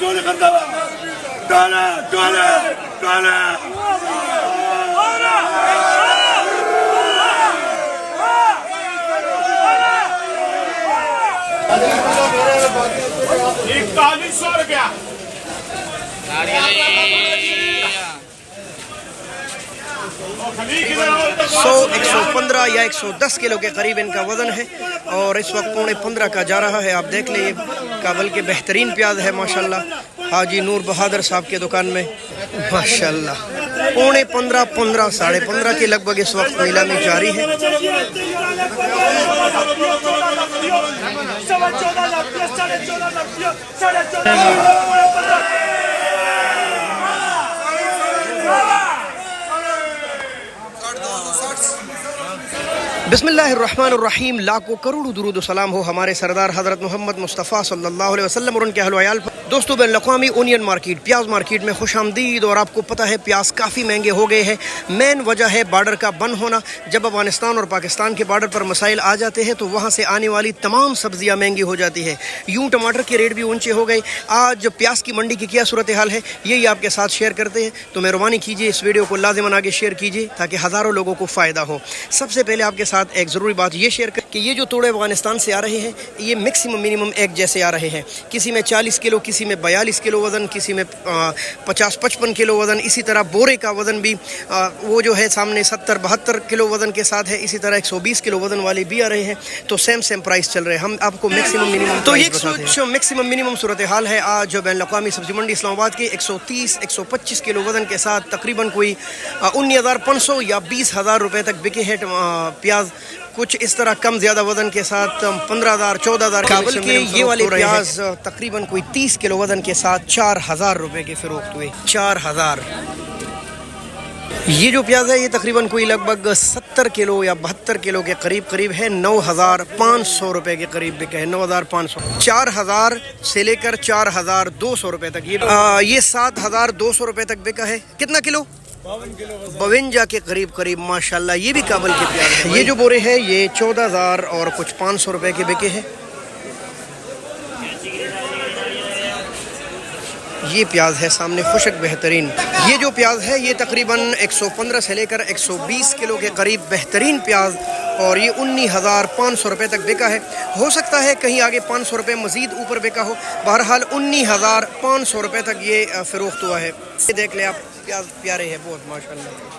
चोरी करता हुआ टोले टोले टोले ₹4100 115 या 110 किलो के करीब इनका वज़न है और इस वक्त 15.25 का जा रहा है। आप देख लीजिए काबुल के बेहतरीन प्याज है माशाल्लाह, हाजी नूर बहादुर साहब के दुकान में माशाल्लाह। 15.25 15 15.5 के लगभग इस वक्त नीलामी जारी है। बिस्मिल्लाहिर्रहमानिर्रहीम। लाखों करोड़ों दुरूद सलाम हो हमारे सरदार हज़रत मोहम्मद मुस्तफ़ा सल्लल्लाहु अलैहि वसल्लम और उनके अहल व अयाल पर। दोस्तों, बैनुल-अक़वामी ओनियन मार्केट, प्याज मार्केट में खुश आमदीद। और आपको पता है प्याज काफ़ी महंगे हो गए हैं। मेन वजह है बॉर्डर का बंद होना। जब अफ़गानिस्तान और पाकिस्तान के बॉर्डर पर मसाइल आ जाते हैं तो वहाँ से आने वाली तमाम सब्जियाँ महंगी हो जाती है। यूँ टमाटर के रेट भी ऊँचे हो गए। आज प्याज की मंडी की क्या सूरत हाल है यही आपके साथ शेयर करते हैं। तो मेहरबानी कीजिए इस वीडियो को लाज़िमन आगे शेयर कीजिए ताकि हज़ारों लोगों को फ़ायदा हो। सबसे पहले आपके साथ एक ज़रूरी बात ये शेयर कर कि ये जो तोड़े अफगानिस्तान से आ रहे हैं ये मैक्सिमम मिनिमम एक जैसे आ रहे हैं। किसी में 40 किलो, किसी में 42 किलो वज़न, किसी में 50-55 किलो वज़न। इसी तरह बोरे का वज़न भी वो जो है सामने 70-72 किलो वज़न के साथ है। इसी तरह 120 किलो वज़न वाले भी आ रहे हैं। तो सेम प्राइस चल रहे हैं। हम आपको मैक्सिमम मिनिमम तो ये मैक्सिमम मिनिमम सूरत हाल है आज जो बैनुल-अक़वामी सब्ज़ी मंडी इस्लामाबाद की 130-125 किलो वज़न के साथ तकरीबन कोई 19,500 या 20,000 रुपये तक बिके है प्याज। कुछ इस तरह कम ज़्यादा वज़न के साथ 15,000-14,000। काबुल के ये वाले प्याज तकरीबन कोई 30 किलो वज़न के साथ 4,000 रुपये के फ़रोख्त हुए। 4,000। ये जो प्याज है ये तकरीबन कोई लगभग 70 किलो या 72 किलो के करीब है। 9,500 रुपये के करीब बिका है। 9,500। 4,000 से लेकर 4,200 रुपये तक ये 7,200 रुपये तक बिका है। कितना किलो? 52 के करीब माशाल्लाह। ये भी काबुल के प्याज है। ये जो बोरे है ये 14,000 और कुछ 500 रुपये के बिके हैं। ये प्याज है सामने खुशक बेहतरीन। ये जो प्याज है ये तकरीबन 115 से लेकर 120 किलो के करीब बेहतरीन प्याज और ये 19,500 रुपये तक बिका है। हो सकता है कहीं आगे 500 रुपये मज़ीद ऊपर बिका हो। बहरहाल 19,500 रुपये तक ये फ़रोख्त हुआ है। ये देख ले आप, प्याज प्यारे हैं बहुत माशाल्लाह।